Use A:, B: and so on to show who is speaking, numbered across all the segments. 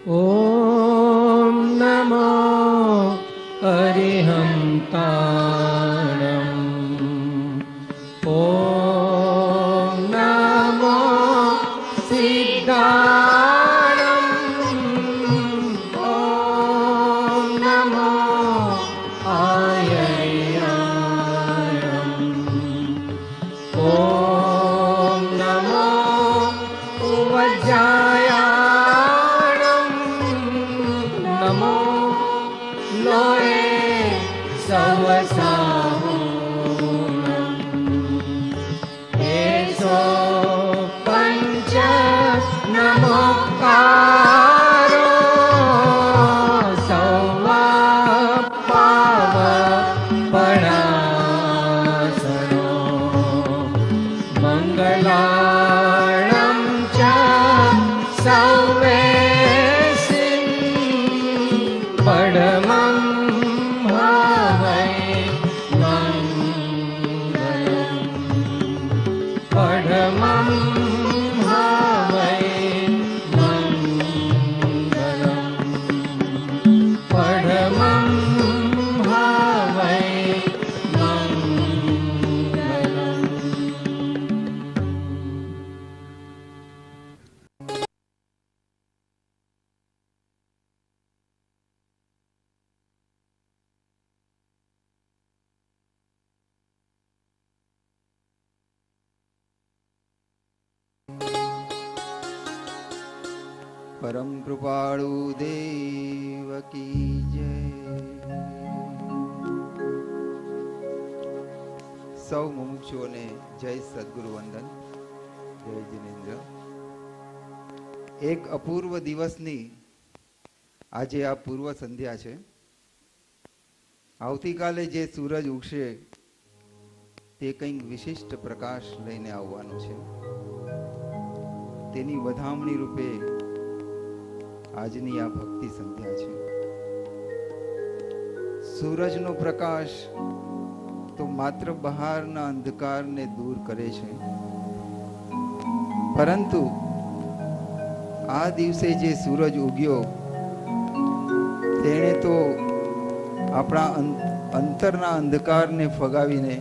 A: ॐ नमो अरिहन्ताणम् ॐ नमो सिद्धाणम् ॐ नमो आयर्याणम् ॐ नमो उवज्जायाणम् नमो लोये सवसाहुणम् एषो पञ्च नमोकारो सौवापावपणासनो मङ्गलाणं च सौवेसिं परमं हवै मङ्गलम् परमं हवै मङ्गलम् परमं हवै मङ्गलम्.
B: પરમ કૃપાળુ દેવ કી જય. સૌ મુમુક્ષુઓને જય સદગુરુ વંદન, જય જિનેન્દ્ર. એક અપૂર્વ દિવસની આજે આ પૂર્વ સંધ્યા છે. આવતીકાલે જે સૂરજ ઉગશે તે કંઈક વિશિષ્ટ પ્રકાશ લઈને આવવાનું છે. તેની વધામણી રૂપે આજની આ ભક્તિ સંધ્યા છે. સૂરજનો પ્રકાશ તો માત્ર બહારના અંધકારને દૂર કરે છે, પરંતુ આ દિવસે જે સૂરજ ઉગ્યો તેણે તો આપણા અંતરના અંધકારને ફગાવીને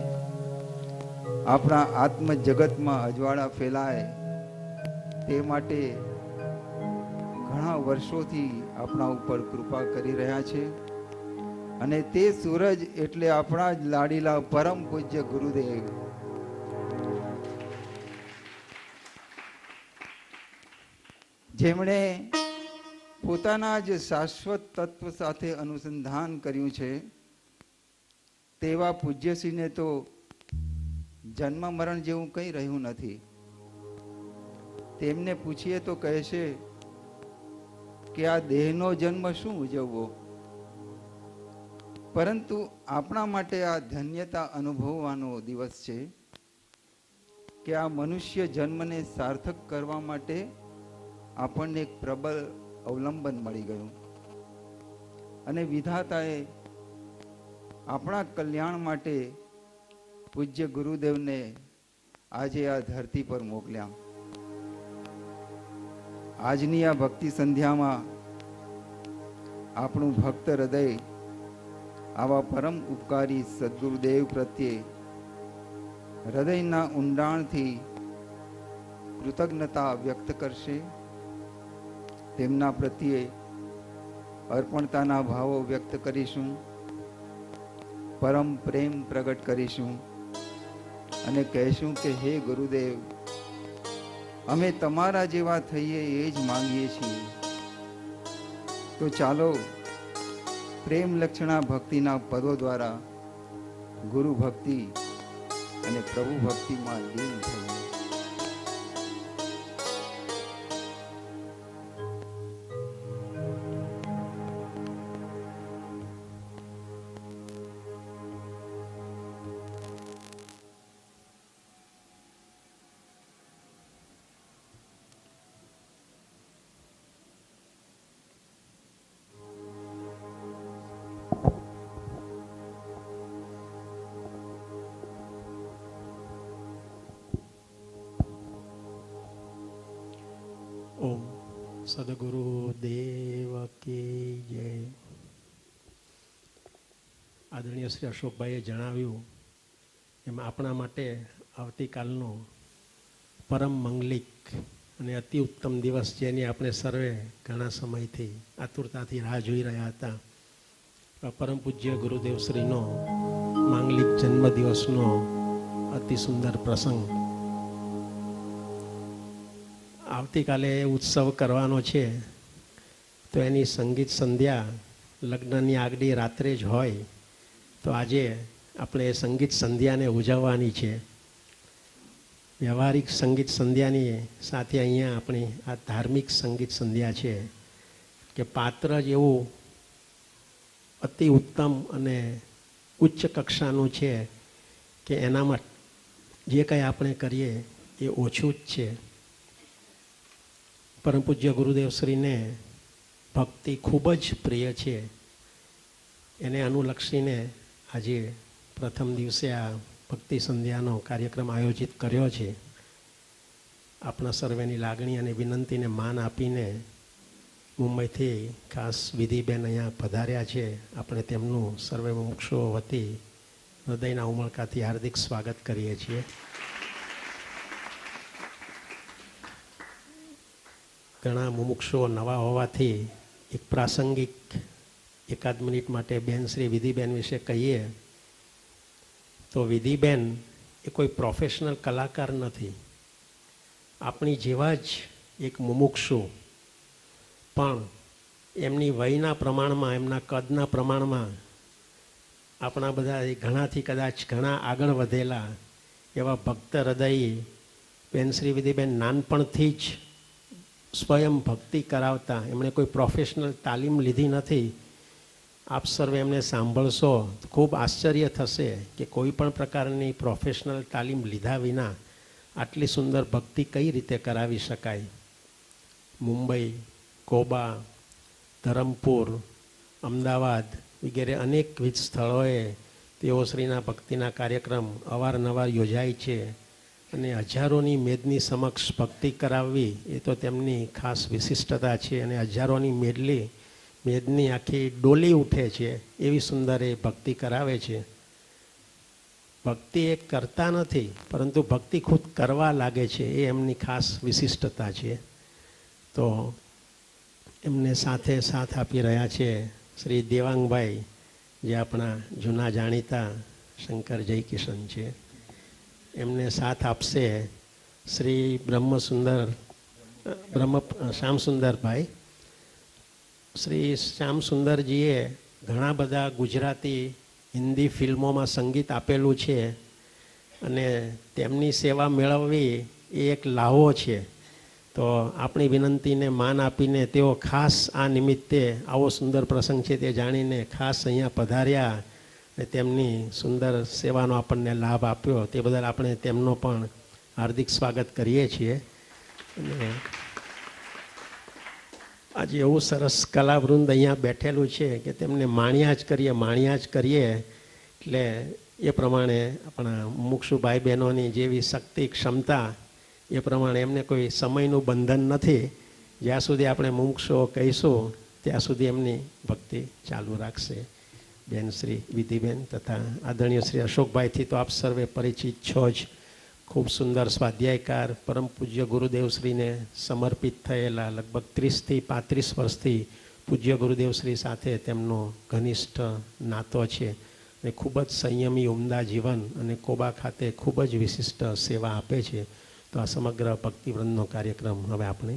B: આપણા આત્મ જગતમાં અજવાળા ફેલાય તે માટે ઘણા વર્ષોથી આપણા ઉપર કૃપા કરી રહ્યા છે. અને તે સૂરજ એટલે આપણા જ લાડીલા પરમ પૂજ્ય ગુરુદેવ. જેમણે પોતાના જ શાશ્વત તત્વ સાથે અનુસંધાન કર્યું છે, તેવા પૂજ્યશ્રીને તો જન્મ મરણ જેવું કંઈ રહ્યું નથી. તેમને પૂછીએ તો કહેશે કે આ દેહનો જન્મ શું ઉજવવો, પરંતુ આપણા માટે આ ધન્યતા અનુભવવાનો દિવસ છે કે આ મનુષ્ય જન્મને સાર્થક કરવા માટે આપણને એક પ્રબળ અવલંબન મળી ગયું અને વિધાતાએ આપણા કલ્યાણ માટે પૂજ્ય ગુરુદેવને આજે આ ધરતી પર મોકલ્યા. આજની આ ભક્તિ સંધ્યામાં આપણું ભક્ત હૃદય આવા પરમ ઉપકારી સદગુરુદેવ પ્રત્યે હૃદયના ઊંડાણથી કૃતજ્ઞતા વ્યક્ત કરશે. તેમના પ્રત્યે અર્પણતાના ભાવો વ્યક્ત કરીશું, પરમ પ્રેમ પ્રગટ કરીશું અને કહેશું કે હે ગુરુદેવ, અમે તમારા જેવા થઈએ એ જ માંગીએ છીએ. તો ચાલો પ્રેમ લક્ષણા ભક્તિના પદો દ્વારા ગુરુ ભક્તિ અને પ્રભુ ભક્તિમાં લીન થઈએ.
C: ઓમ સદગુરુ દેવ આદરણીય શ્રી અશોકભાઈએ જણાવ્યું એમ આપણા માટે આવતીકાલનો પરમ મંગલિક અને અતિ ઉત્તમ દિવસ, જેની આપણે સર્વે ઘણા સમયથી આતુરતાથી રાહ જોઈ રહ્યા હતા, પરમ પૂજ્ય ગુરુદેવશ્રીનો માંગલિક જન્મદિવસનો અતિ સુંદર પ્રસંગ. આવતીકાલે ઉત્સવ કરવાનો છે, તો એની સંગીત સંધ્યા લગ્નની આગલી રાત્રે જ હોય, તો આજે આપણે સંગીત સંધ્યાને ઉજવવાની છે. વ્યવહારિક સંગીત સંધ્યાની સાથે અહીંયા આપણી આ ધાર્મિક સંગીત સંધ્યા છે કે પાત્ર જ એવું અતિ ઉત્તમ અને ઉચ્ચ કક્ષાનું છે કે એનામાં જે કંઈ આપણે કરીએ એ ઓછું જ છે. પરમ પૂજ્ય ગુરુદેવશ્રીને ભક્તિ ખૂબ જ પ્રિય છે. એને અનુલક્ષીને આજે પ્રથમ દિવસે આ ભક્તિ સંધ્યાનો કાર્યક્રમ આયોજિત કર્યો છે. આપણા સર્વેની લાગણી અને વિનંતીને માન આપીને મુંબઈથી ખાસ વિધિબેન અહીંયા પધાર્યા છે. આપણે તેમનું સર્વે મુમુક્ષુઓ વતી હૃદયના ઉમળકાથી હાર્દિક સ્વાગત કરીએ છીએ. ઘણા મુમુક્ષુઓ નવા હોવાથી એક પ્રાસંગિક એકાદ મિનિટ માટે બેન શ્રી વિધિબેન વિશે કહીએ તો વિધિબેન એ કોઈ પ્રોફેશનલ કલાકાર નથી. આપણી જેવા જ એક મુમુક્ષુ, પણ એમની વયના પ્રમાણમાં, એમના કદના પ્રમાણમાં આપણા બધા ઘણાથી કદાચ ઘણા આગળ વધેલા એવા ભક્ત હૃદયી બેન શ્રી વિધિબેન નાનપણથી જ સ્વયં ભક્તિ કરાવતા. એમણે કોઈ પ્રોફેશનલ તાલીમ લીધી નથી. આપ સર્વે એમને સાંભળશો તો ખૂબ આશ્ચર્ય થશે કે કોઈ પણ પ્રકારની પ્રોફેશનલ તાલીમ લીધા વિના આટલી સુંદર ભક્તિ કઈ રીતે કરાવી શકાય. મુંબઈ, કોબા, ધરમપુર, અમદાવાદ વગેરે અનેકવિધ સ્થળોએ તેઓ શ્રીના ભક્તિના કાર્યક્રમ અવારનવાર યોજાય છે અને હજારોની મેદની સમક્ષ ભક્તિ કરાવવી એ તો તેમની ખાસ વિશિષ્ટતા છે. અને હજારોની મેદની આખી ડોલી ઉઠે છે એવી સુંદર એ ભક્તિ કરાવે છે. ભક્તિ એ કરતા નથી, પરંતુ ભક્તિ ખુદ કરવા લાગે છે, એ એમની ખાસ વિશિષ્ટતા છે. તો એમને સાથે સાથ આપી રહ્યા છે શ્રી દેવાંગભાઈ, જે આપણા જૂના જાણીતા શંકર જયકિશન છે. એમને સાથ આપશે શ્રી શ્યામસુંદરભાઈ. શ્રી શ્યામસુંદરજીએ ઘણા બધા ગુજરાતી, હિન્દી ફિલ્મોમાં સંગીત આપેલું છે અને તેમની સેવા મેળવવી એ એક લાહવો છે. તો આપણી વિનંતીને માન આપીને તેઓ ખાસ આ નિમિત્તે આવો સુંદર પ્રસંગ છે તે જાણીને ખાસ અહીંયા પધાર્યા અને તેમની સુંદર સેવાનો આપણને લાભ આપ્યો, તે બદલ આપણે તેમનો પણ હાર્દિક સ્વાગત કરીએ છીએ. અને આજે એવું સરસ કલાવૃંદ અહીંયા બેઠેલું છે કે તેમને માણ્યા જ કરીએ. એટલે એ પ્રમાણે આપણા મુમુક્ષુ ભાઈ બહેનોની જેવી શક્તિ, ક્ષમતા, એ પ્રમાણે એમને કોઈ સમયનું બંધન નથી. જ્યાં સુધી આપણે મુમુક્ષુઓ કહીશું ત્યાં સુધી એમની ભક્તિ ચાલુ રાખશે. બેન શ્રી વિધિબેન તથા આદરણીય શ્રી અશોકભાઈથી તો આપ સર્વે પરિચિત છો જ. ખૂબ સુંદર સ્વાધ્યાયકાર, પરમ પૂજ્ય ગુરુદેવશ્રીને સમર્પિત થયેલા, લગભગ 30થી 35 વર્ષથી પૂજ્ય ગુરુદેવશ્રી સાથે તેમનો ઘનિષ્ઠ નાતો છે અને ખૂબ જ સંયમી ઉમદા જીવન અને કોબા ખાતે ખૂબ જ વિશિષ્ટ સેવા આપે છે. તો આ સમગ્ર ભક્તિવૃંદનો કાર્યક્રમ હવે આપણે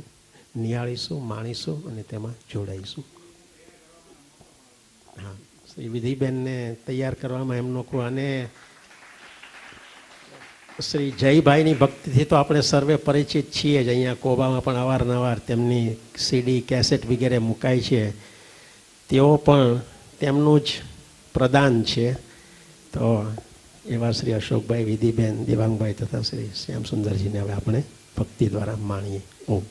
C: નિહાળીશું, માણીશું અને તેમાં જોડાઈશું. હા, શ્રી વિધિબેનને તૈયાર કરવામાં એમનો અને શ્રી જયભાઈની ભક્તિથી તો આપણે સર્વે પરિચિત છીએ જ. અહીંયા કોબામાં પણ અવારનવાર તેમની સીડી, કેસેટ વગેરે મુકાય છે. તેઓ પણ તેમનું જ પ્રદાન છે. તો એવા શ્રી અશોકભાઈ, વિધિબેન, દેવાંગભાઈ તથા શ્રી શ્યામસુંદરજીને હવે આપણે ભક્તિ દ્વારા માણીએ. ઓમ.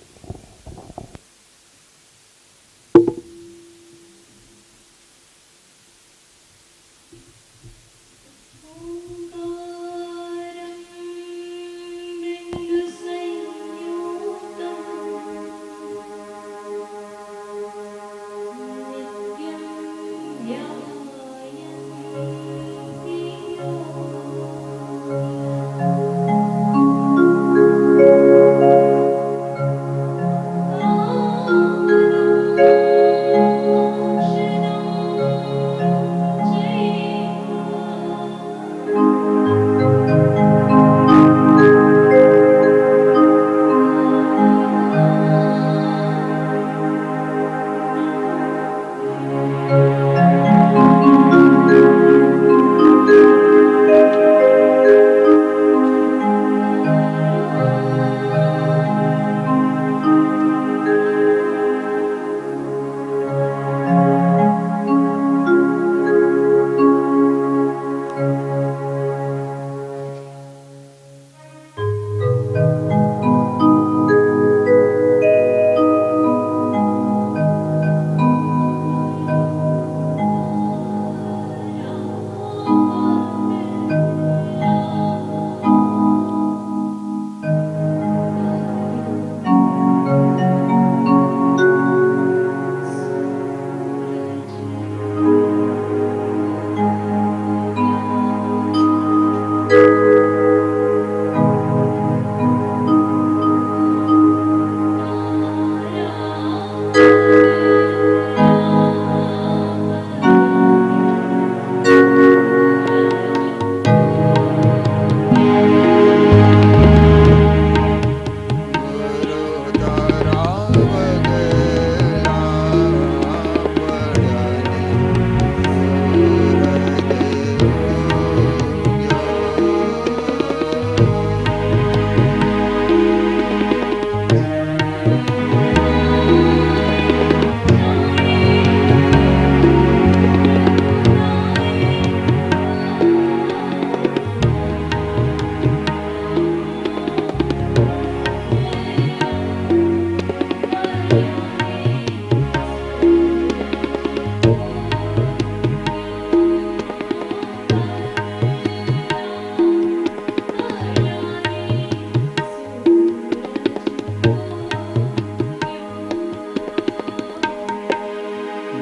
D: Yeah.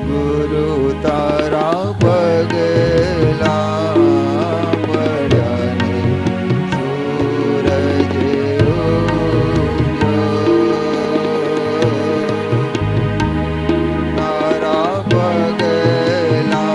B: ગુરુ તારા પગલા પડ્યા ને સૂરજ ઉગ્યો. તારા પગલા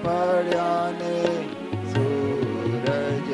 B: પડ્યા ને સૂરજ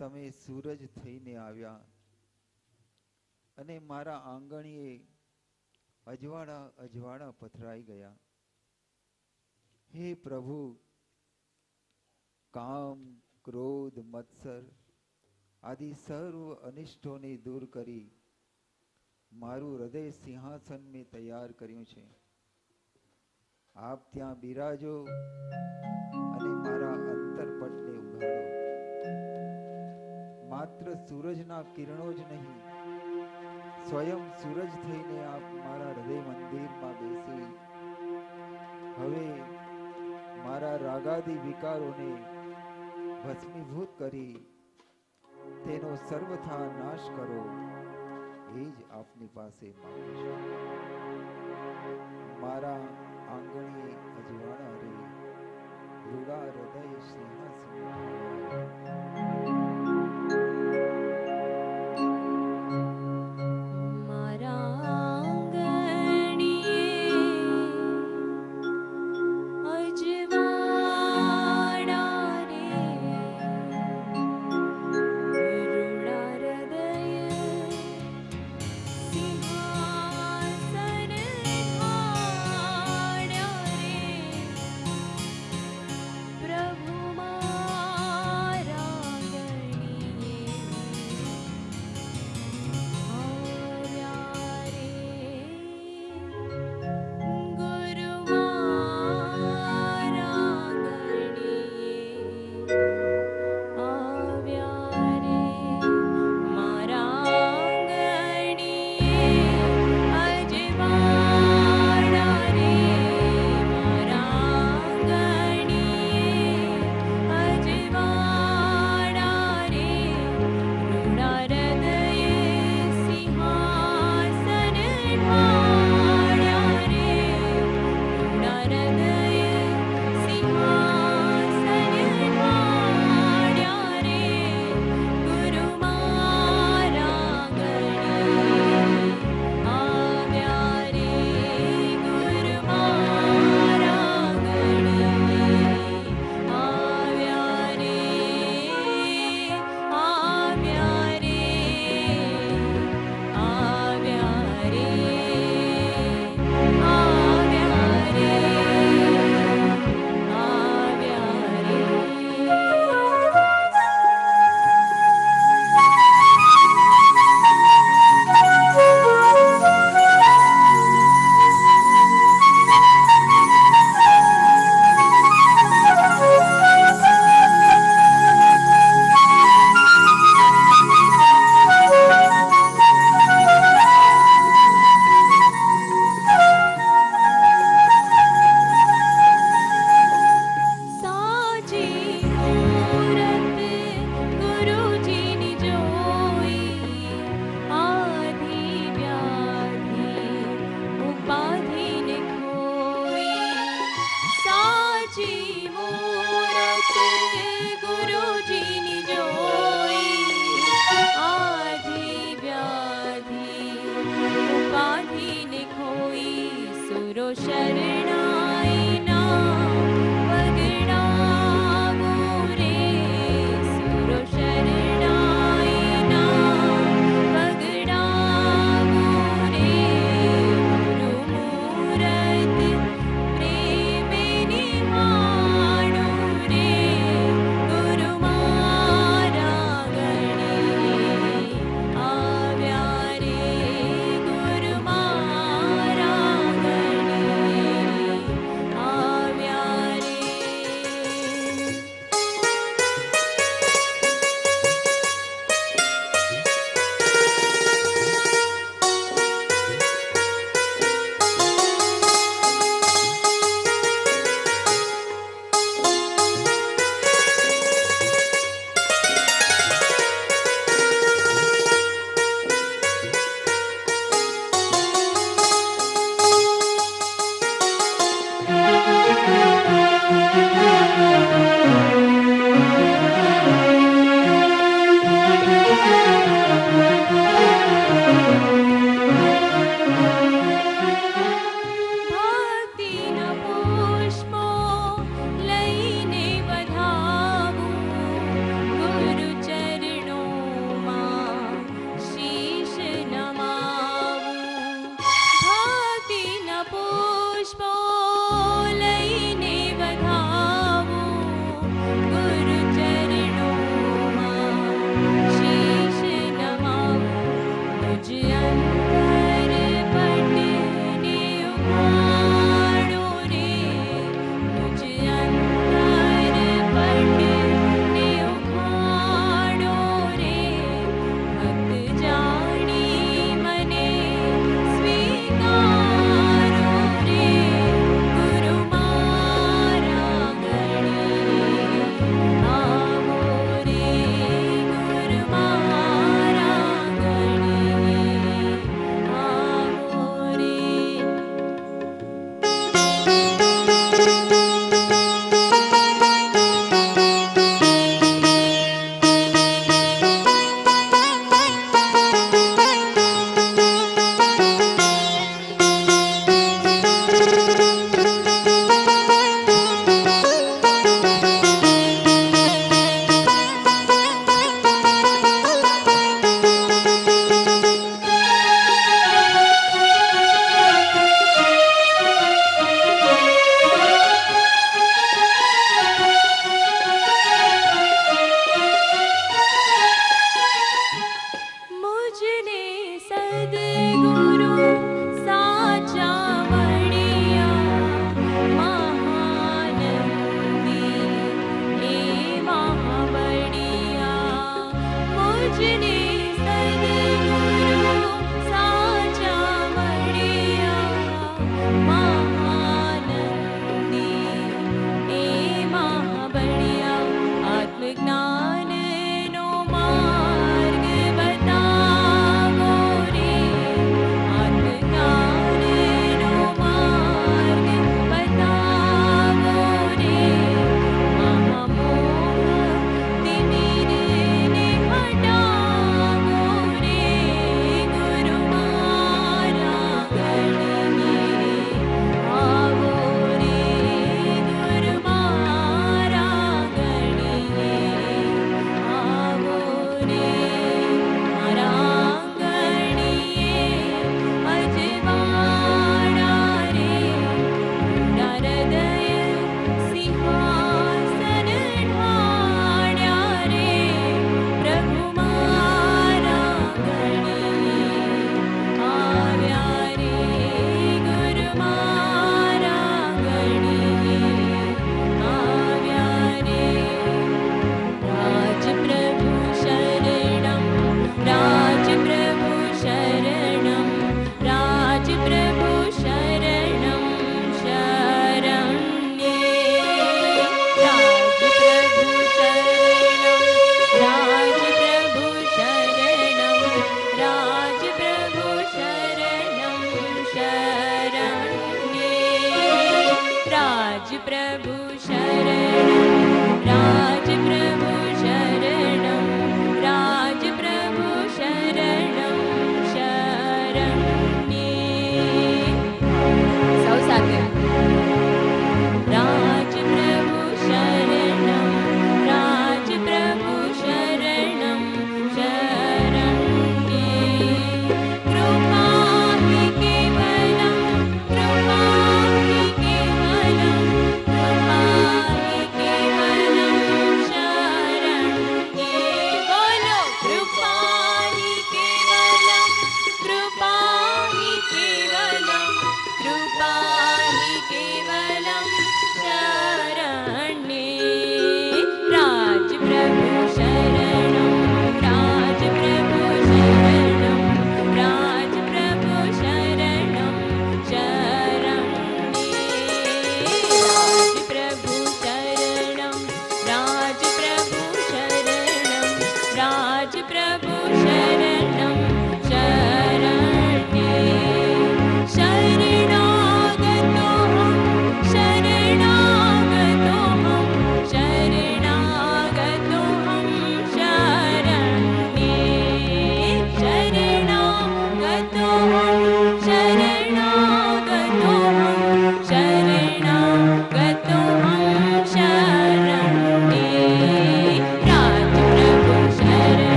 B: તમે સૂરજ થઈને આવ્યા અને મારા આંગણીએ અજવાળા અજવાળા પથરાઈ ગયા. હે પ્રભુ, કામ, ક્રોધ, મત્સર આદિ સર્વ અનિષ્ટોને દૂર કરી મારું હૃદય સિંહાસન મેં તૈયાર કર્યું છે. આપ ત્યાં બિરાજો અને મારા અંતરપટને ઉઘાડો. માત્ર સૂરજના કિરણો જ નહીં, સ્વયં સૂરજ થઈને આપ મારા હૃદય મંદિરમાં બેસી હવે મારા રાગાદી વિકારોને ભસ્મીભૂત કરી તેનો સર્વથા નાશ કરો, એ જ આપની પાસે માંગુ છું. મારા આંગણીએ અજવાળા રે, રૂડા હૃદય સિંહાસન
D: પ્રભુ મારા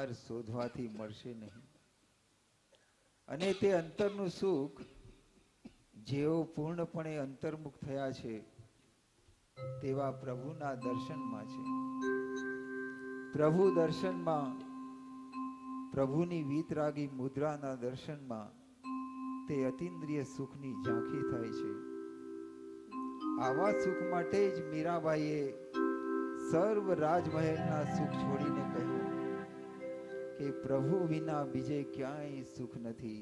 B: બહાર શોધવાથી મળશે નહીં. અને તે અંતરનું સુખ જેઓ પૂર્ણપણે અંતર્મુખ થયા છે તેવા પ્રભુના દર્શનમાં છે. પ્રભુ દર્શનમાં, પ્રભુની વીતરાગી મુદ્રાના દર્શનમાં તે અતિન્દ્રિય સુખની ઝાંખી થાય છે. આવા સુખ માટે જ મીરાબાઈએ સર્વ રાજમહેલના સુખ છોડીને કહ્યું કે પ્રભુ વિના બીજે ક્યાંય સુખ નથી.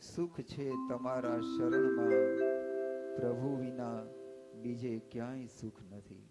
B: સુખ છે તમારા શરણમાં, પ્રભુ વિના બીજે ક્યાંય સુખ નથી.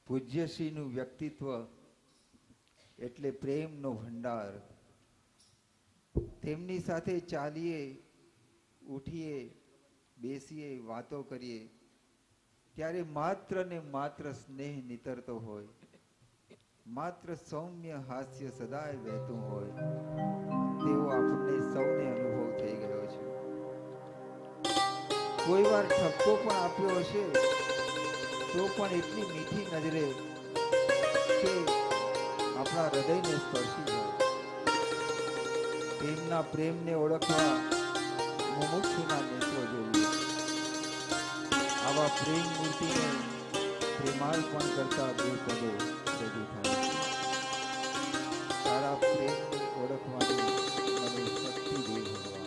B: પૂજ્યશ્રીનું વ્યક્તિત્વ એટલે પ્રેમનો ભંડાર. તેમની સાથે ચાલીએ, ઉઠીએ, બેસીએ, વાતો કરીએ ત્યારે માત્ર ને માત્ર સ્નેહ નીતરતો હોય, માત્ર સૌમ્ય હાસ્ય સદાય વહેતું હોય તેવો આપણને સૌને અનુભવ થઈ ગયો છે. કોઈ વાર ઠપકો પણ આપ્યો હશે તો પણ એટલી મીઠી નજરે કે આપણા હૃદયને સ્પર્શી જાય. તેમના પ્રેમને ઓળખવા મુમુક્ષુના નેત્રો જોઈએ. આવા પ્રેમ મૂર્તિને પ્રેમાર્પણ કરતા બે પદો રજૂ થાય છે. તારા પ્રેમને ઓળખવાની મને શક્તિ દે ભગવાન.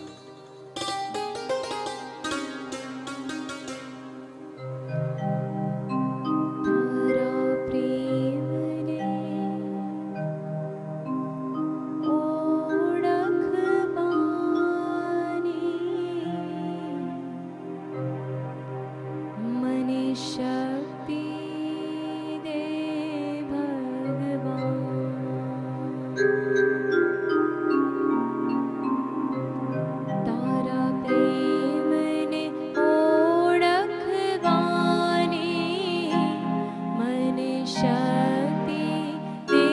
D: તારા પ્રેમને ઓળખવાની મને શક્તિ દે ભગવાન. તારા પ્રેમને ઓળખવાની મને શક્તિ દે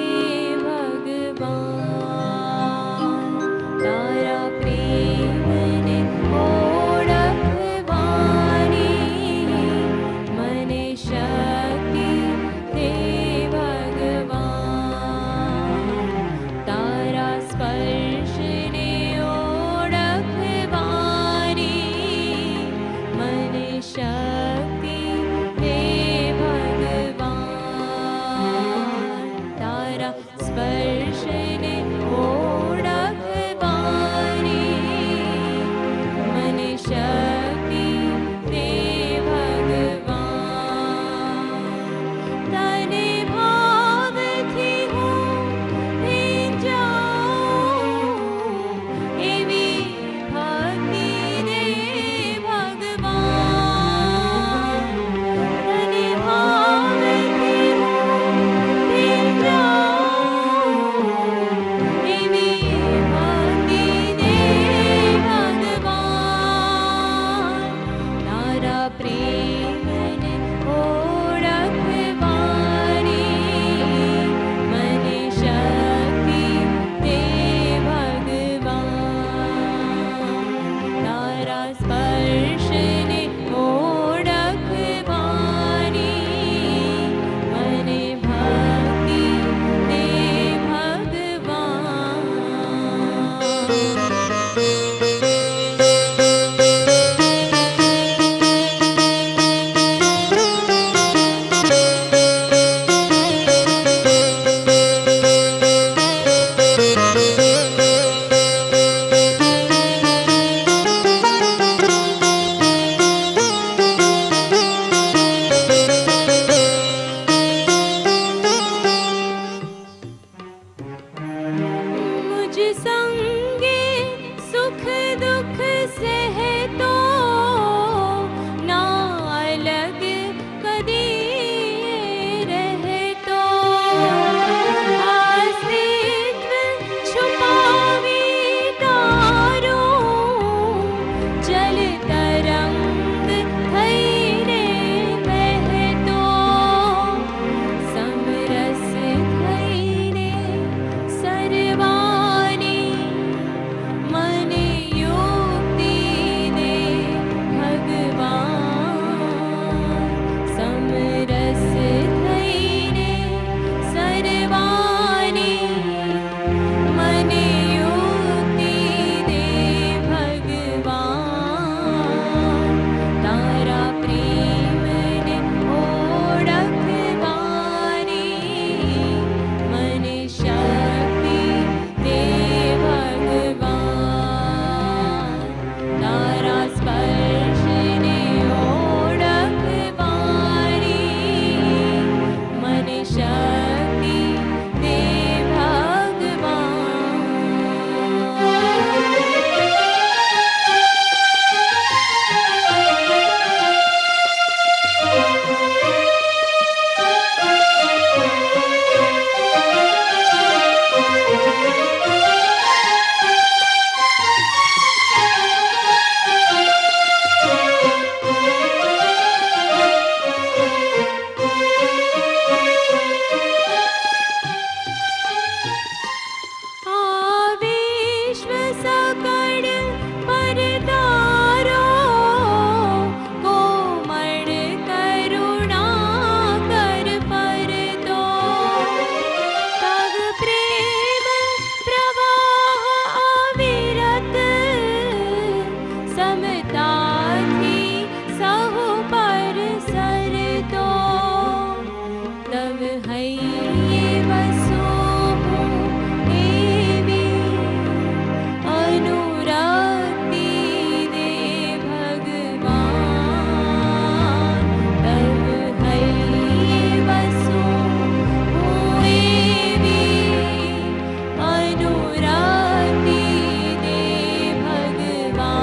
D: ભગવાન. તારા પ્રેમને ઓળખવાની મને ममताथी सहु पर सरतो तव हैये वसो हूँ एवी अनुरक्ति दे भगवान तव हैये वसो हूँ एवी अनुरक्ति दे भगवान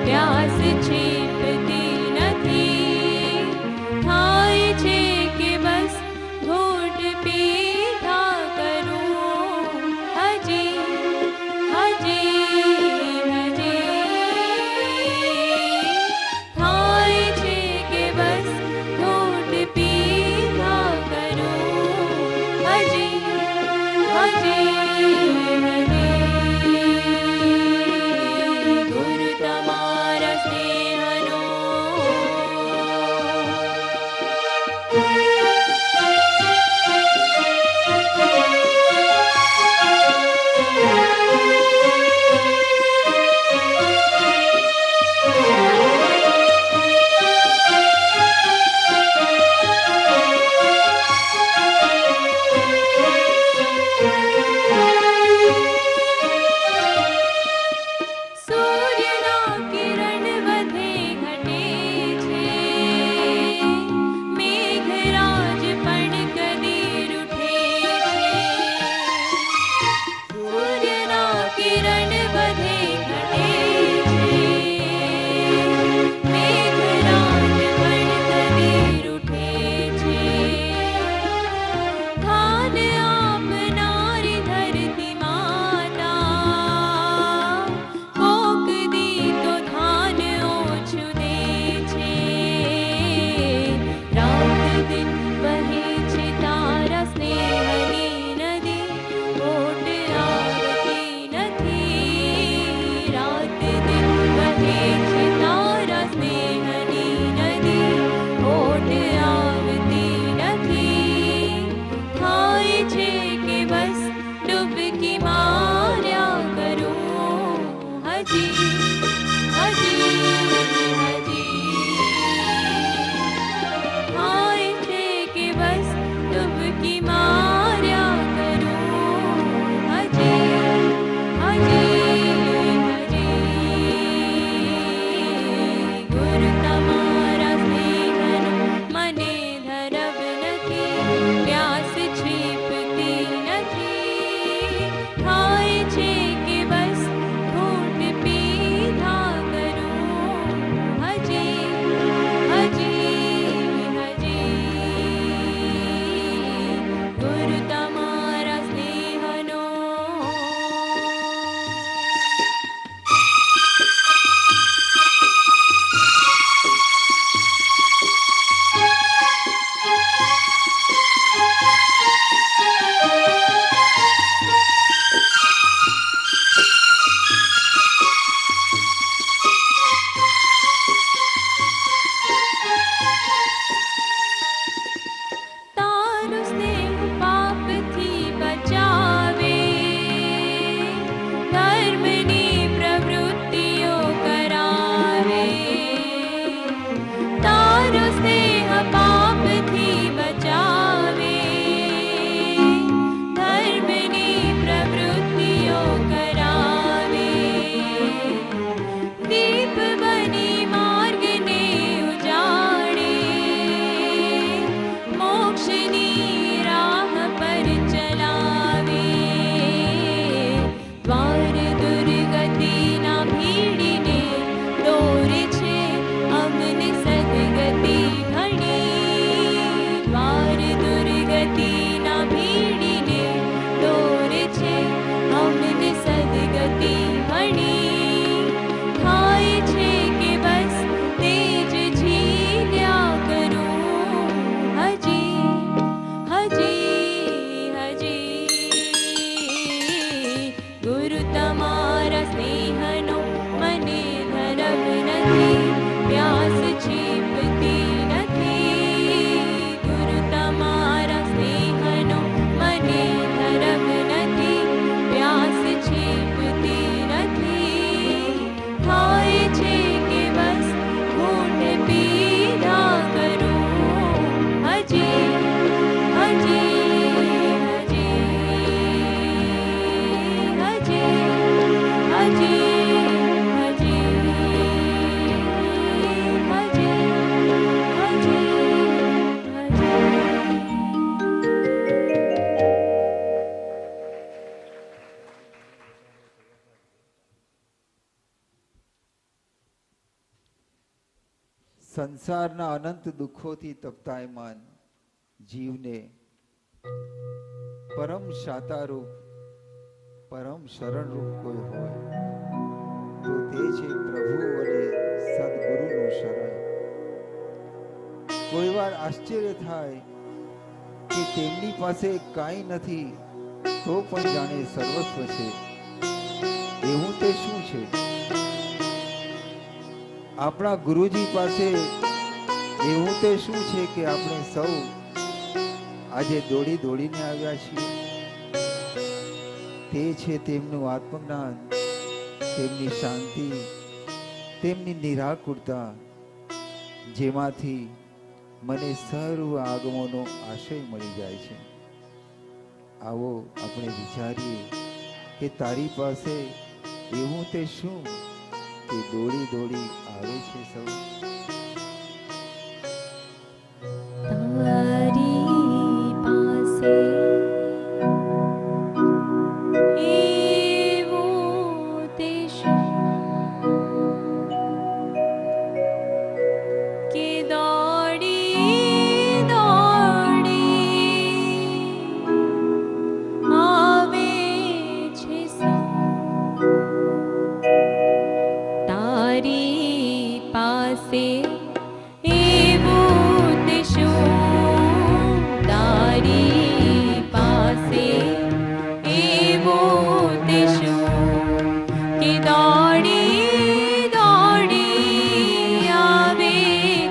D: પ્યાસ છીપતી નથી. થાય છે કે બસ ઘૂંટ પીધા કરું. હજી થાય છે કે બસ ઘૂંટ પીધા કરું. ગુરુ તમારા સ્નેહનો સૂર્યના કિરણ વધે
B: સંસારના અનંત દુઃખોથી તપતાયમાન જીવને પરમ શાતારૂપ પરમ શરણરૂપ કોઈ હોય તો તે છે પ્રભુ અને સદગુરુનું શરણ. કોઈ વાર આશ્ચર્ય થાય કે તેમની પાસે કાંઈ નથી તો પણ જાણે સર્વસ્વ છે. એવું તે શું છે? આપણા ગુરુજી પાસે એવું તે શું છે કે આપણે સૌ આજે દોડી દોડીને આવ્યા છીએ? તે છે તેમનું આત્મજ્ઞાન, તેમની શાંતિ, તેમની નિરાકુરતા, જેમાંથી મને સર્વ આગમોનો આશય મળી જાય છે. આવો આપણે વિચારીએ કે તારી પાસે એવું તે શું કે દોડી દોડી આવે છે સૌ?
D: તારી પાસે એવું તે શું કે દોડી દોડી આવે છે સૌ? તારી પાસે એવું તે શું? તારી પાસે એવું તે શું કે દોડી દોડી આવે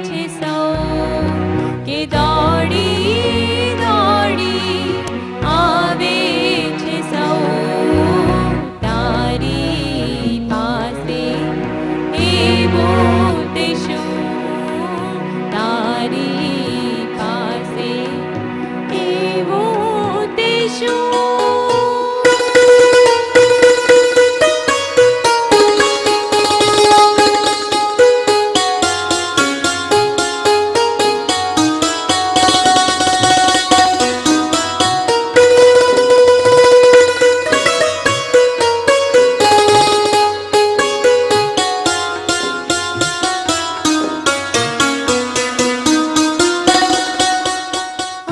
D: છે સૌ? કે દોડી દોડી આવે છે સૌ? તારી પાસે એવું તે શું? તારી પાસે એવું તે શું?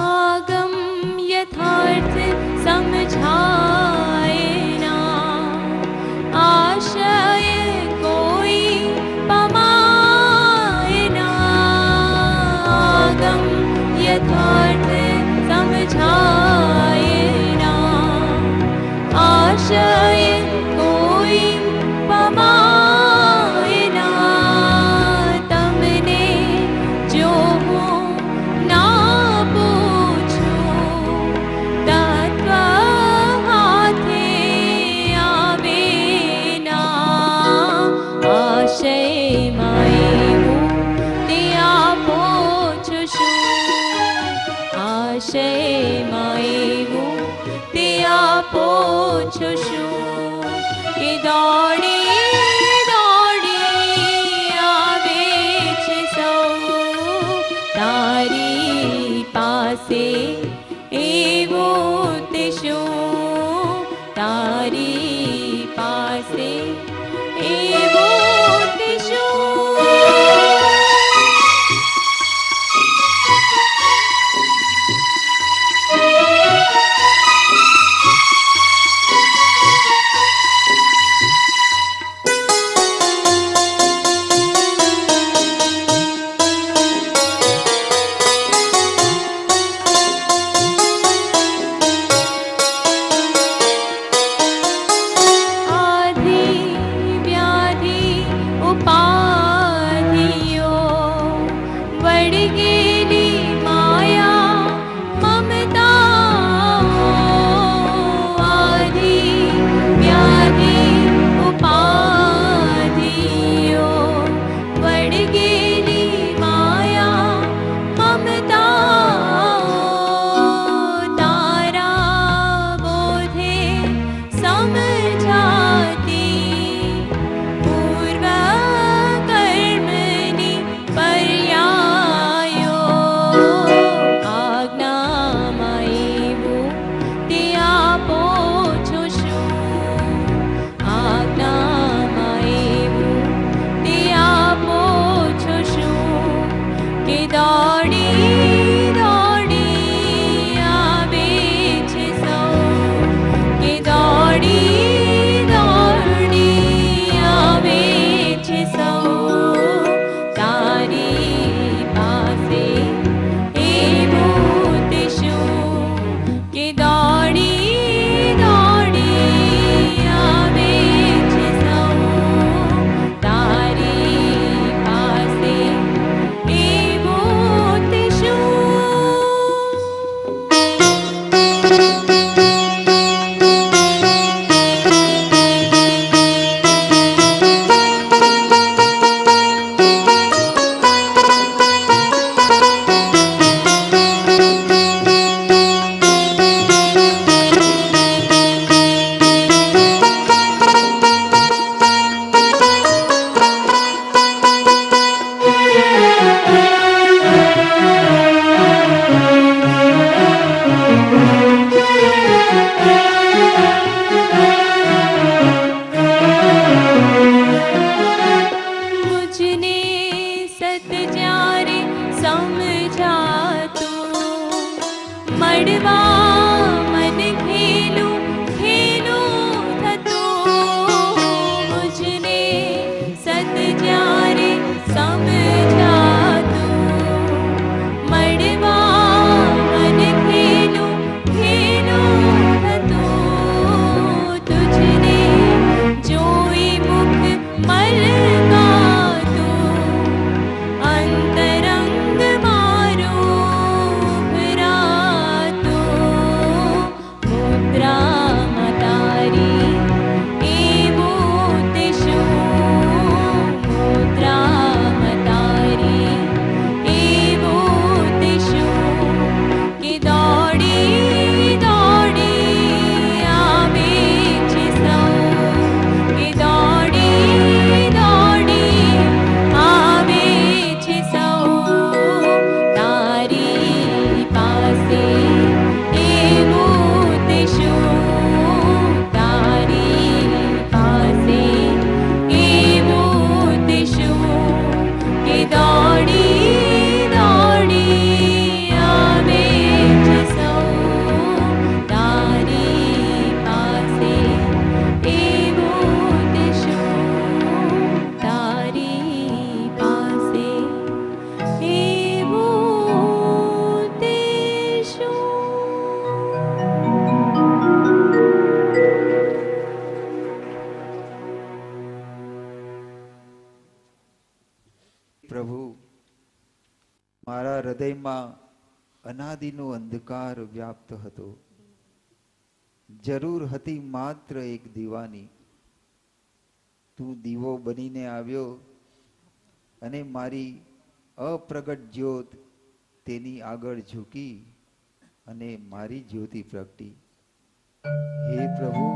D: આગમ યથાર્થ સમજાય ના, આશય કોઈ પમાય ના. આગમ યથાર્થ સમજાય ના, આશય કોઈ પમાય ના. તમને જો હું ના પૂછું તત્વ હાથે આવે ના. આશયમાં એવું તે આપો છો શું? આશયમાં એવું તે આપો છો શું કે દોડી દોડી આવે છે સૌ? તારી પાસે એવું તે શું? તારી પાસે એવું તે શું? દોડી દોડી આવે છે સૌ, કે દોડી દોડી આવે છે સૌ તારી પાસે. એવું તે શું કે દોડી દોડી આવે છે સૌ તારી પાસે. એવું તે શું મુझને સત જ્યારે સમજાતું, મળવા મન ખેલું ખેલું થતું. મુझને સત જ્યારે સમજાતું, મળવા મન ખેલું ખેલું થતું. તુझને જોઈ મુખ મલકાતું, અંતરંગ મારું ભરાતું. મુદ્રામાં તારી એવું તે શું, મુદ્રામાં તારી એવું તે શું કે દોડી દોડી આવે છે સૌ, કે દોડી દોડી આવે છે સૌ તારી પાસે. એવું તે શું તારી પાસે. એવું તે શું કે દોડી દોડી આવે છે સૌ તારી પાસે. એવું તે શું તારી પાસે. એવું તે શું.
B: પ્રભુ, મારા હૃદયમાં અનાદિનો અંધકાર વ્યાપ્ત હતો. જરૂર હતી માત્ર એક દીવાની. તું દીવો બનીને આવ્યો અને મારી અપ્રગટ જ્યોત તેની આગળ ઝૂકી અને મારી જ્યોતિ પ્રગટી. હે પ્રભુ,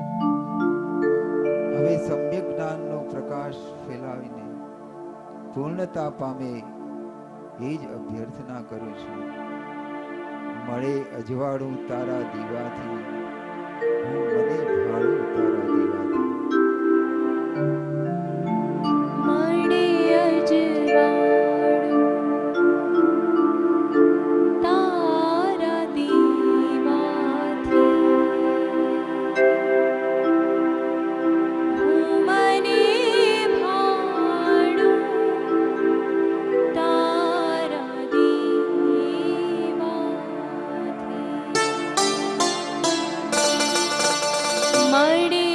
B: હવે સમ્યક જ્ઞાનનો પ્રકાશ ફેલાવીને પૂર્ણતા પામે એ જ અભ્યર્થના કરું છું. મળે અજવાળું તારા દીવાથી, હું મને ભાળું તારા દીવાથી.
D: મળે અજવાળું તારા દીવાથી, હું મને ભાળું તારા દીવાથી. મળે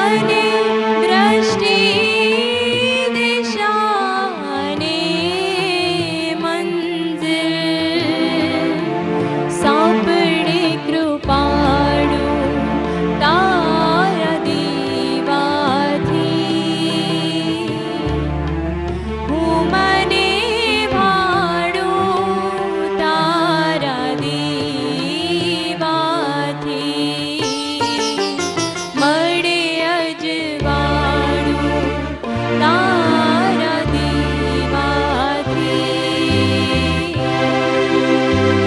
D: અને દ્રષ્ટિ દિશાને મંઝિલ સાંપડે કૃપાળુ તારા દીવાથી હું મને ભાડું તારા દીવાથી મળે અજવાળું તારા દીવાથી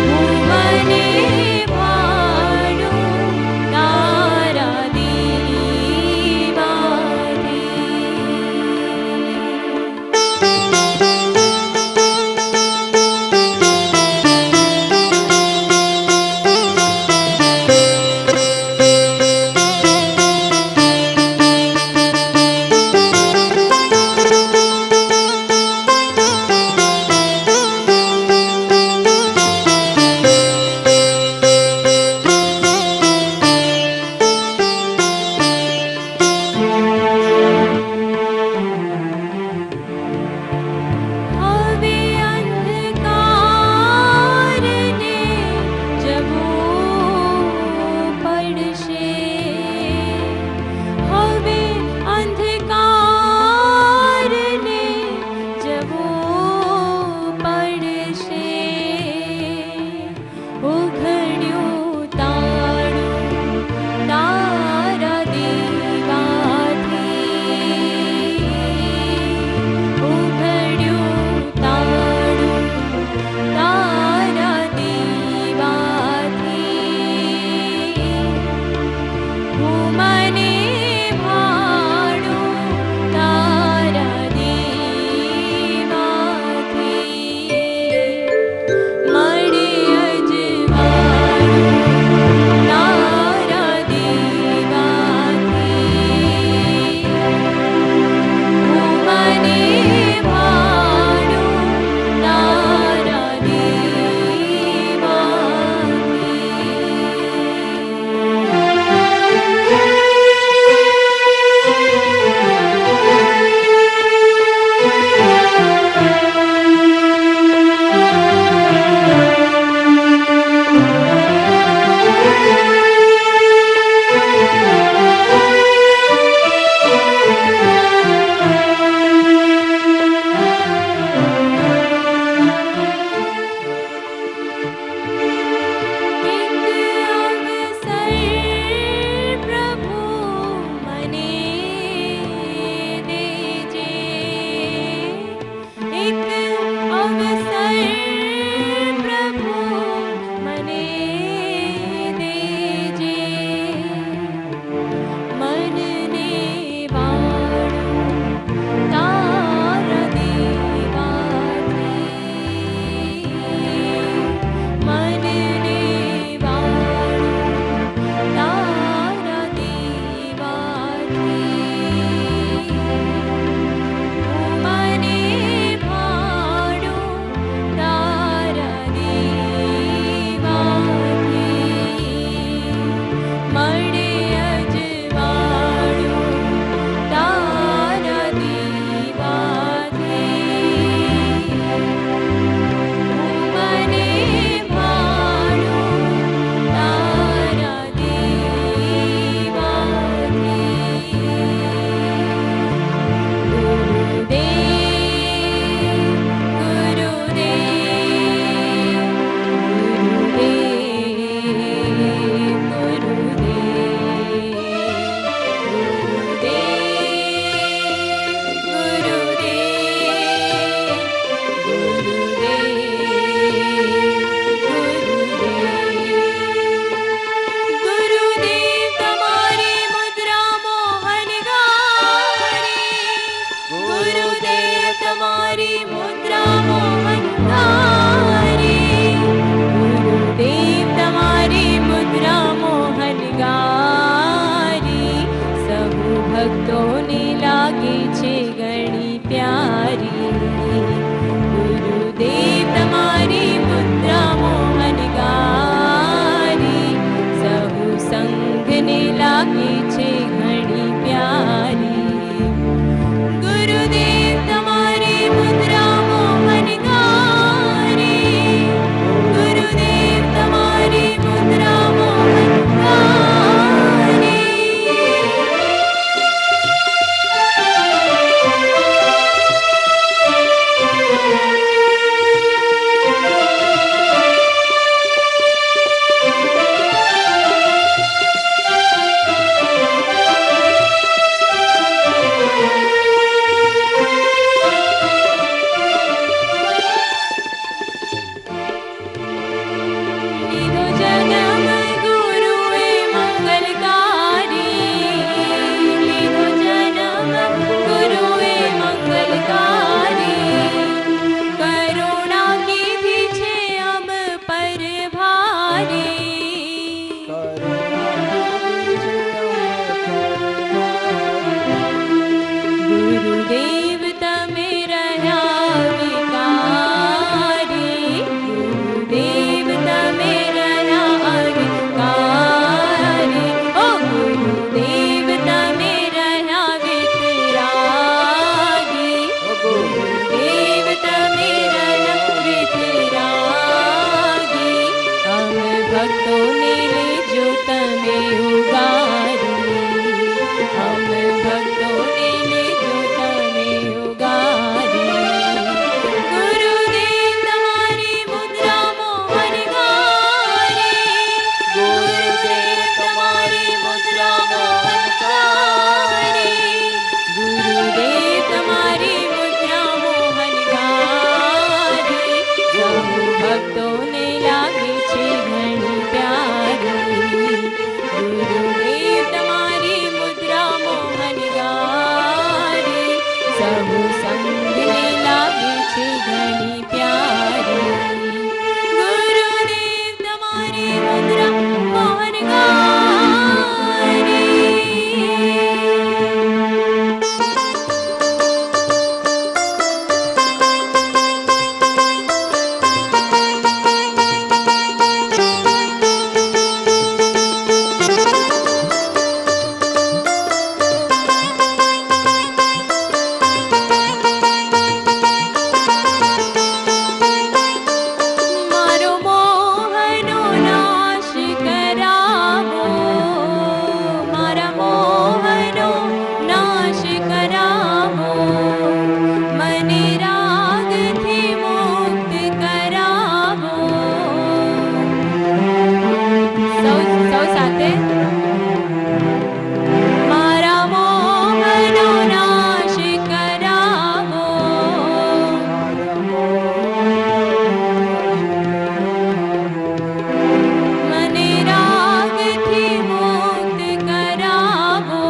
D: હું મને ભાડું તારા હવે અંધકારને જવું પડશે હવે અંધકારને જવું પડશે ઉઘડ્યું તાળું તારા દીવાથી ઉઘડ્યું તાળું તારા દીવાથી હું મને ભાડું તારા દીવાથી મળે અજવાળું તારા દીવાથી હું મને ભાડું તારા લાગે છે ઘણી પ્યારી. પ્યારી ગુરુદેવ તમારી મુદ્રા મોહનકારી ગુરુદેવ તમારી મુદ્રા મોહનકારી લીધો જન્મ ગુરુએ મંગલકારી લીધો જન્મ ગુરુએ મંગલકારી કરુણા કીધી છે અબ પર ભારી ગુરુદેવ તમે રહ્યા વિકારી ગુરુદેવ તમે રહ્યા વિકારી ઓ ગુરુદેવ તમે રહ્યા વિતરાગી ગુરુદેવ તમે રહ્યા વિતરાગી અમે ભક્તોને લેજો તમે ઉગારી અમે ભક્તોને લેજો તમે ઉગારી ગુરુદેવ તમારી મુદ્રા મોહનકારી ગુરુદેવ તમારી મુદ્રા મોહનકારી ગુરુદેવ તમારી મુદ્રા મોહનકારી સૌ ભક્તોને લાગે છે ઘણી પ્યારી ગુરુદેવ તમારી મુદ્રા મોહનકારી સૌ સંગને લાગે છે ઘણી પ્યારી ગુરુદેવ તમારી મુદ્રા મોહનકારી મારો મોહનો નાશ કરાવો મારા મોહનો નાશ કરાવો મને રાગથી મુક્ત કરાવો સૌ સાથે મારા મોહનો નાશ કરાવો મને રાગથી મુક્ત કરાવો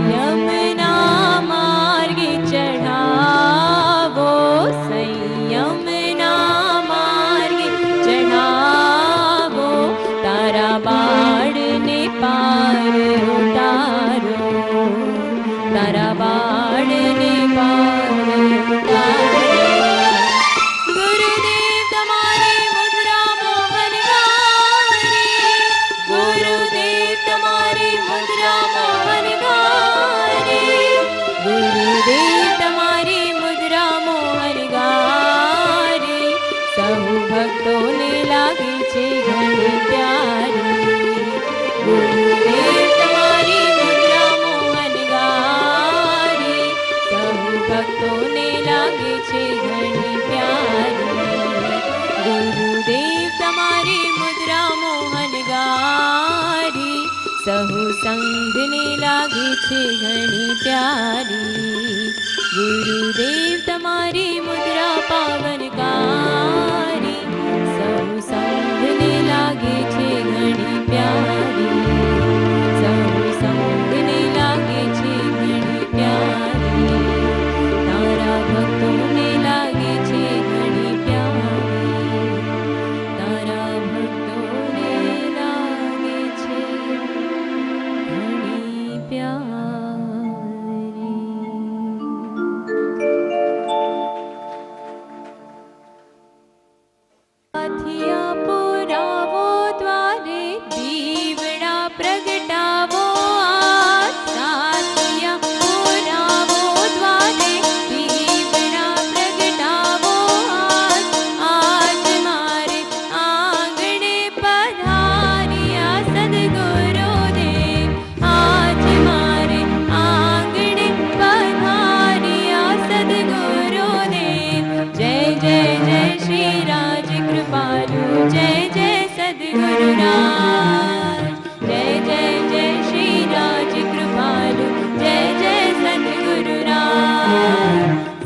D: સંયમના માર્ગે ચઢાવો સંયમના માર્ગે ચઢાવો તારા બાળને પાર ઉતારો તારા બાળને પાર ઉતારો ગુરુદેવ તમારી મુદ્રા મોહનકારી ગુરુદેવ તમારી મુદ્રા મોહનકારી ગુરુદેવ તમારી મુદ્રા મોહનકારી સૌ ભક્તોને લાગે છે ઘણી પ્યારી ગુરુદેવ તમારી મુદ્રા મોહનકારી સૌ ભક્તોને લાગે છે ઘણી પ્યારી ગુરુદેવ તમારી મુદ્રા મોહનકારી સહુ સંગને લાગે છે ઘણી પ્યારી ગુરુદેવ તમારી મુદ્રા પાવનકારી સહુ સંગને લાગે છે ઘણી પ્યારી સહુ સંગને લાગે છે ઘણી પ્યારી તારા ભક્તોને લાગે છે ઘણી પ્યારી તારા ભક્તોને લાગે છે ઘણી પ્યારી कृपालु जय जय सद्गुरुराज जय जय जय श्री राज कृपालु जय जय सद्गुरुराज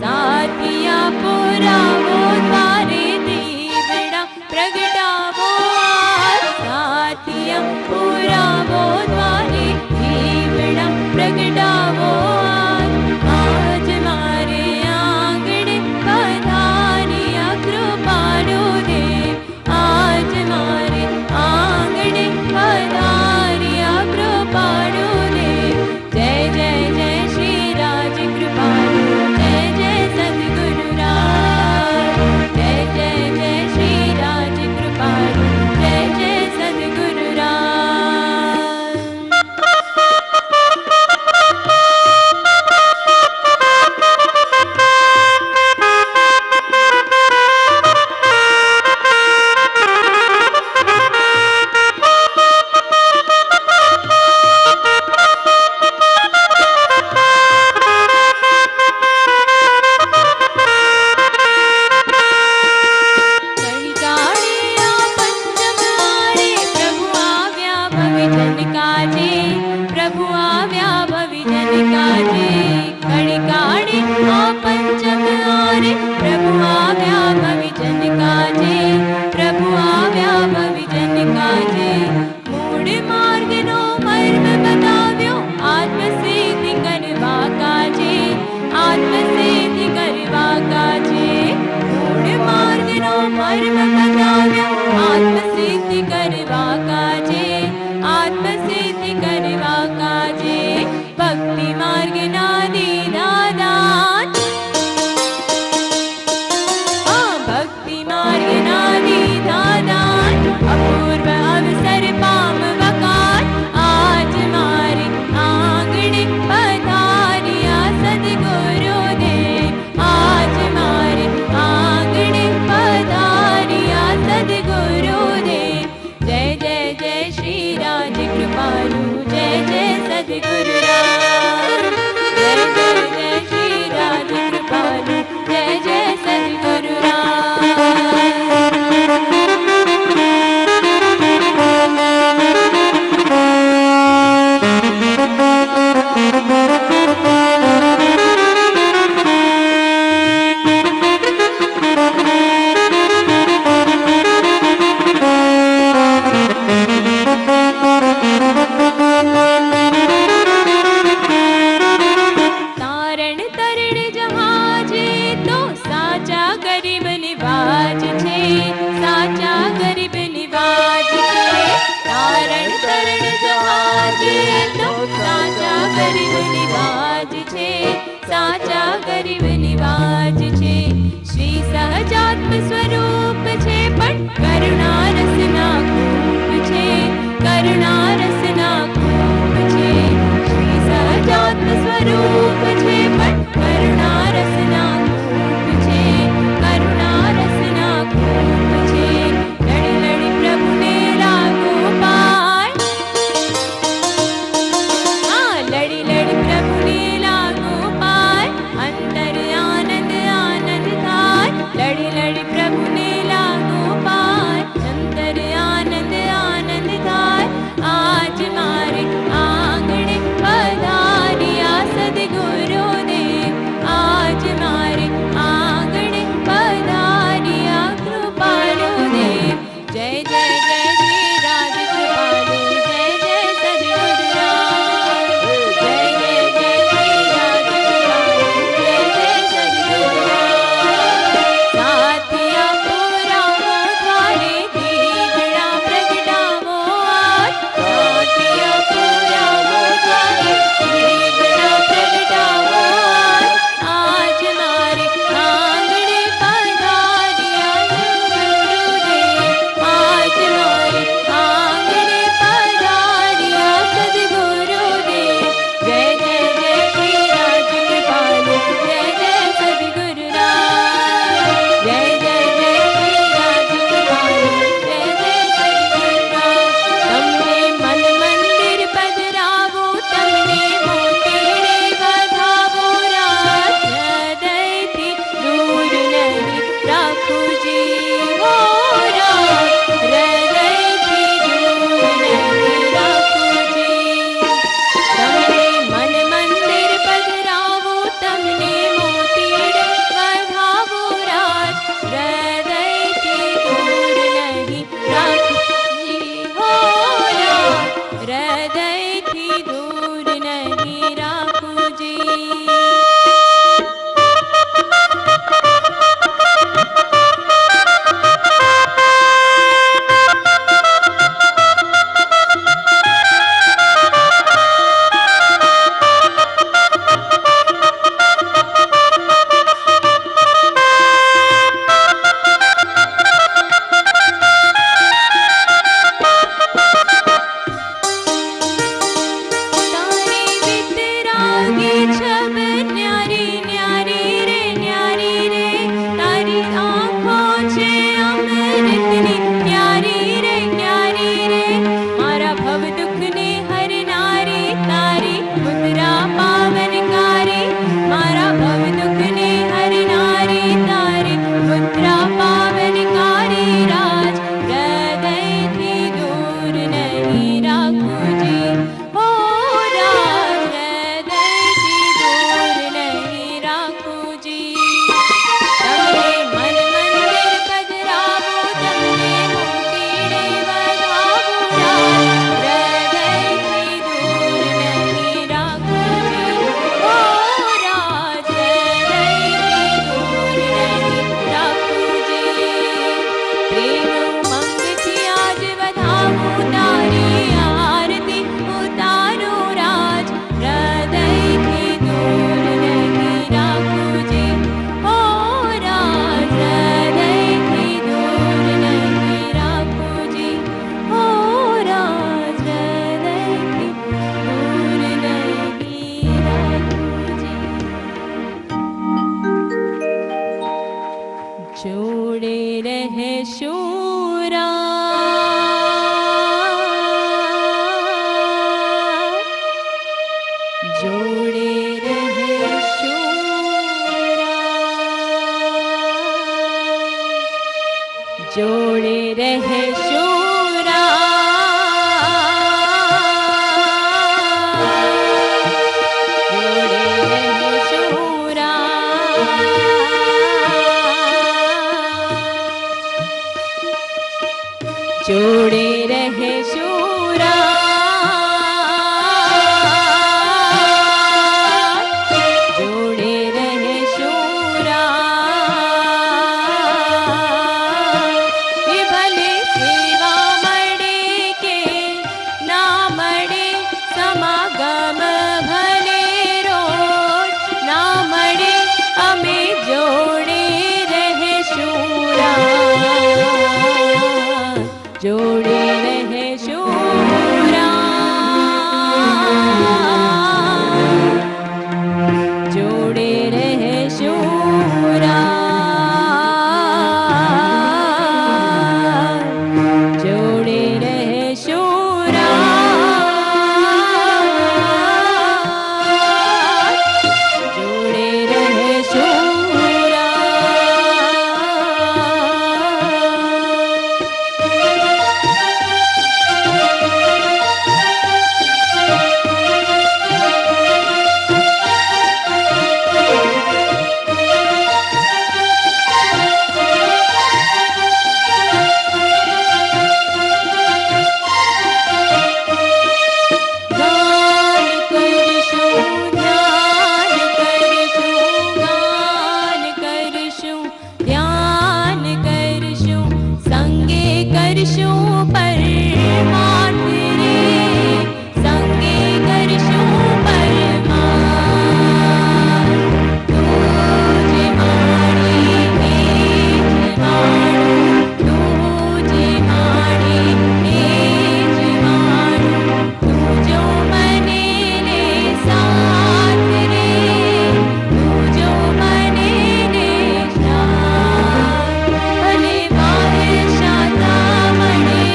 D: साथिया पुरावो द्वारे दीवड़ा प्रगटावो आज साथिया पुरावो द्वारे दीवड़ा प्रगटावो आज मारे आंगणे पधारिया कृपालु देव आज मारे आंगणे पधारिया कृपालु देव जय जय जय श्री राज कृपालु जय जय सद्गुरुराज जय जय जय श्री राज कृपालु जय जय सद्गुरुराज કણિકાળિયા પંચમહારે પ્રભુ આવ્યા ભવિજન કાજે પ્રભુ આવ્યા ભવિજન કાજે કણિકાળિયા પંચમહારે પ્રભુ આવ્યા ભવિજન કાજે પ્રભુ આવ્યા ભવિજન કાજે મૂળ માર્ગનો મર્મ બતાવ્યો આત્મસિદ્ધિ કરવા કાજે આત્મસિદ્ધિ કરવા કાજે મૂળ માર્ગનો મર્મ બતાવ્યો આત્મસિદ્ધિ કરવા કાજે આત્મસિદ્ધિ કરવા કાજે ભક્તિ માર્ગના દીધા દાન ભક્તિ માર્ગના દીધા દાન અપૂર્વ અવસર પામવા કાજ આજ મારે આંગણે પધાર્યા સદ્ગુરુદેવ આજ મારે આંગણે પધાર્યા સદ્ગુરુદેવ જય જય જય શ્રી રાજ કૃપાલુ જય જય સદ્ગુરુરાજ જય જય જય શ્રી રાજ કૃપાલુ જય જય સદ્ગુરુરાજ તારણ તરણ જહાજે તો સાચા ગરીબ નિવાજ છે સાચા ગરીબ નિવાજ છે તારણ તરણ જહાજે તો સાચા ગરીબ નિવાજ છે સાચા ગરીબ નિવાજ છે શ્રી સહજાત્મ સ્વરૂપ છે પણ કરુણા રસના કૂપ છે કરુણા રસના કૂપ છે શ્રી સહજાત્મ સ્વરૂપ છે પણ કરુણા રસના કૂપ છે કરુણા રસના કૂપ છે લડી લડી પ્રભુને લાગો પાય લડી લડી પ્રભુને લાગો પાય અંતર આનંદ આનંદ થાય લડી લડી પ્રભુને લાગો પાય અંતર આનંદ આનંદ થાય આજ મારે આંગણે પધાર્યા સદ્ગુરુદેવ આજ મારે આંગણે પધાર્યા કૃપાલુદેવ જય જય જય શ્રી રાજ કૃપાલુ જય જય સદ્ગુરુરાજ જય જય જય શ્રી રાજ કૃપાલુ જય જય સદ્ગુરુરાજ સાથિયા પુરાવો દ્વારે દીવડા પ્રગટાવો આજ સાથિયા પુરાવો દ્વારે દીવડા પ્રગટાવો આજ મારે આંગણે પધાર્યા સદ્ગુરુદેવ આજ રહે શૂરા જોડે રહે શૂરા જોડે રહે શૂરા જોડે રહે શૂરા જોડે રહે શૂરા એ ભલે સેવા મળે કે ના મળે સમાગમ ભલે રોજ ના મળે અમે જોડે રહે શૂરા જોડે રહે શૂરા જોડે રહે શૂરા જોડે રહે શૂરા જોડે રહે શૂરા ધ્યાન કરશું સંગે કરશું પરમાર્થ રે સંગે કરશું પરમાર્થ તુજે માણી હે જીવાણું તુજે માણી હે જીવાણું તુજો મને ને સાથ રે તુજો મને ને સાથ ભલે બહાર શાતા મળે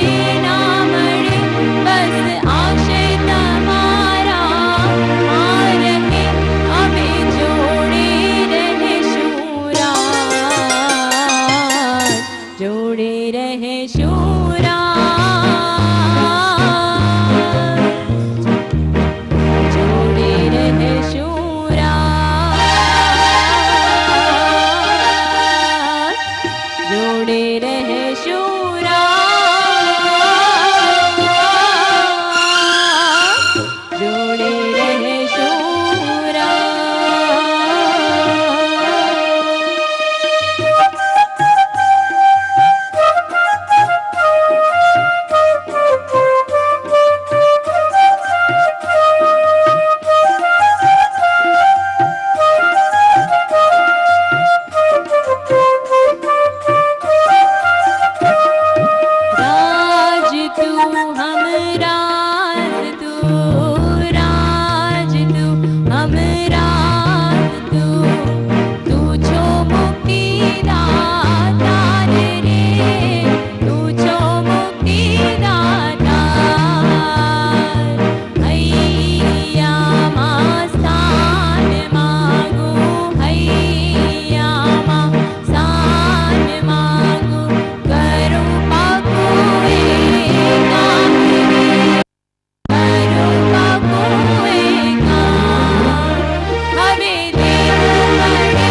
D: ના મળે બસ આશય તમારા આ રહે અમે જોડે રહે શૂરા જોડે રહે શૂરા જોડે રહે શૂરા જોડે રહે શૂરા જોડે રહે શૂરા राज तू हम राज तू राज तू हम राज तू तू छो मुक्ति दाता रे तू छो मुक्ति दाता हैया માં સ્થાન માગું हैया માં સ્થાન માગું કરું પાકું એકાંત રે કરું પાકું એકાંત હવે દેવું પડે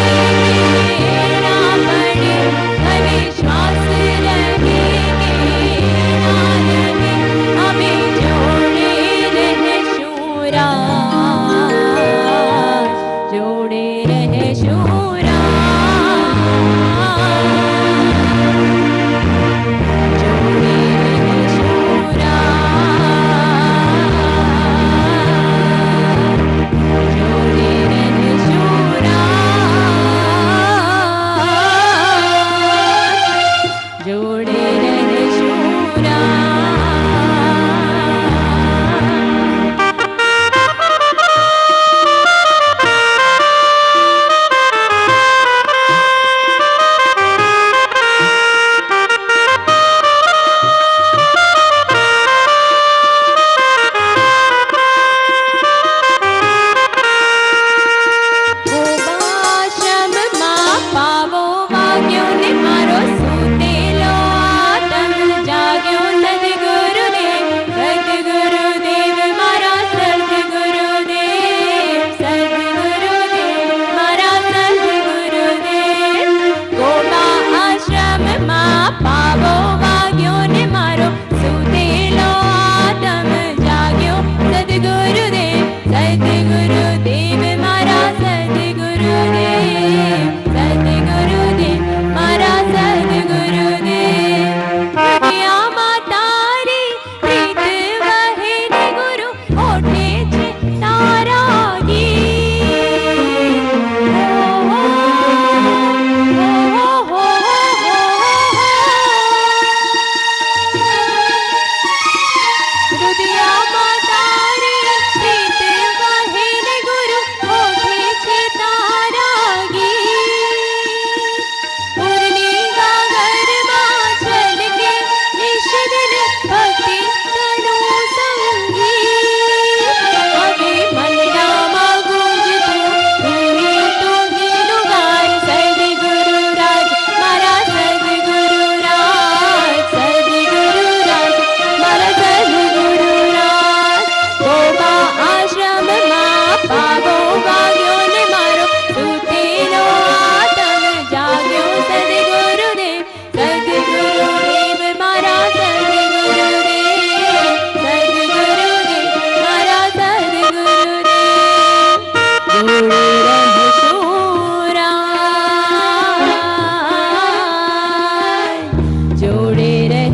D: કે ના પડે હવે શ્વાસ રહે કે ના રહે અમે જોડે રહે શૂરા જોડે રહે શૂરા જોડે રહે શૂરા જોડે રહે શૂરા જોડે રહે શૂરા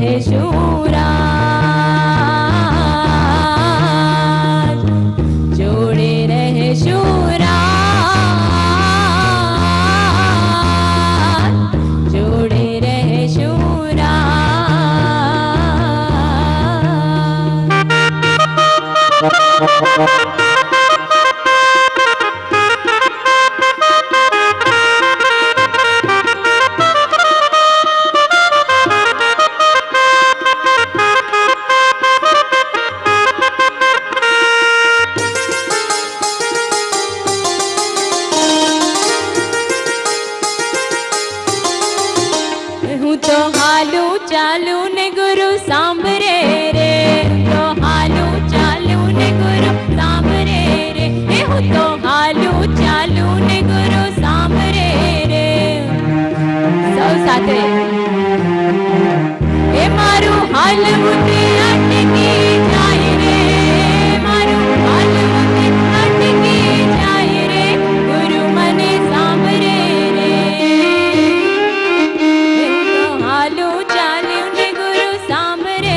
D: રહેશું રાત, જોડે રહેશું રાત, જોડે રહેશું રાત. હું તો હાલું ચાલું ને ગુરુ સાંભળે રે, તો હાલું ચાલું ને ગુરુ સાંભળે રે, હું તો હાલું ચાલું ને ગુરુ સાંભળે રે. સૌ સાથે એ મારું હાલવું તે અટકી જાય રે, મારું હાલવું તે અટકી જાય રે, ગુરુ મને સાંભળે રે. હાલું ચાલ્યું ને ગુરુ સાંભળે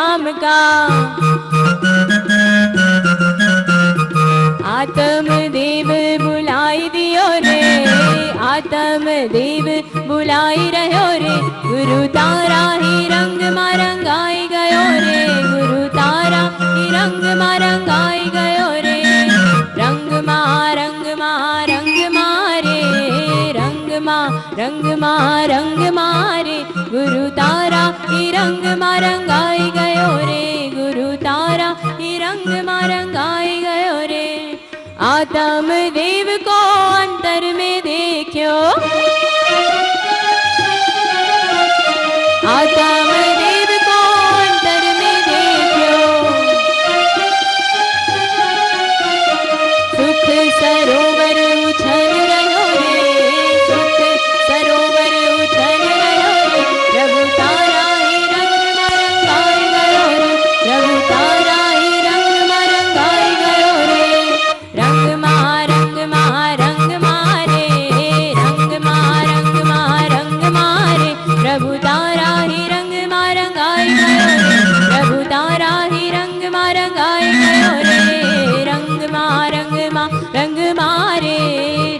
D: राम का आत्म देव बुलाई दियो रे, आत्म देव बुलाई रहो रे, गुरु तारा ही रंग में रंगाई गयो रे, गुरु तारा ही रंग में रंगाई गयो रे, रंग मा रंग मा रंग मारे, रंग मा रंग मा रंग मारे, गुरु तारा ही रंग मा रंगाई गयो रे, गुरु तारा ही रंग मा रंगाई गयो रे। आत्म देव को अंतर में देखो, आत्म देव को अंतर में देखो, सुख सरोवर उछल रहो रे, सुख सरोवर उछल रहो रे, प्रभु तारा ही रंग में रंगाई गयो रे, प्रभु तारा ही रंग में रंगाई गयो रे, रंग मा रंग मा रंग मारे, रंग मा रंग मा रंग मारे, प्रभु तारा ही रंग मा रंगाई गयो रे, प्रभु तारा ही रंग मा रंगाई गयो रे, रंग मा रंग मा रंग मारे,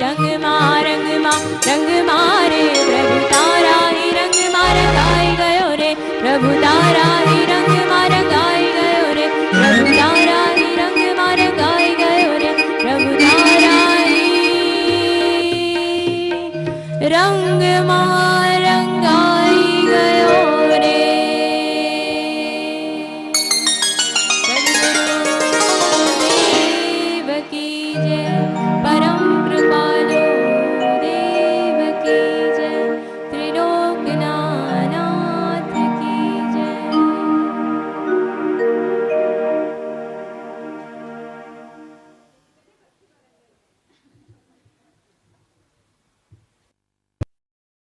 D: रंग मा रंग मा रंग मारे, प्रभु तारा ही रंग मा रंगाई गयो रे, प्रभु तारा ही रंग मा रंगाई गयो रे, प्रभु तारा ही रंग मा रंगाई गयो रे, प्रभु तारा ही रंग मा रंगाई गयो रे। सद्गुरु देव की जय।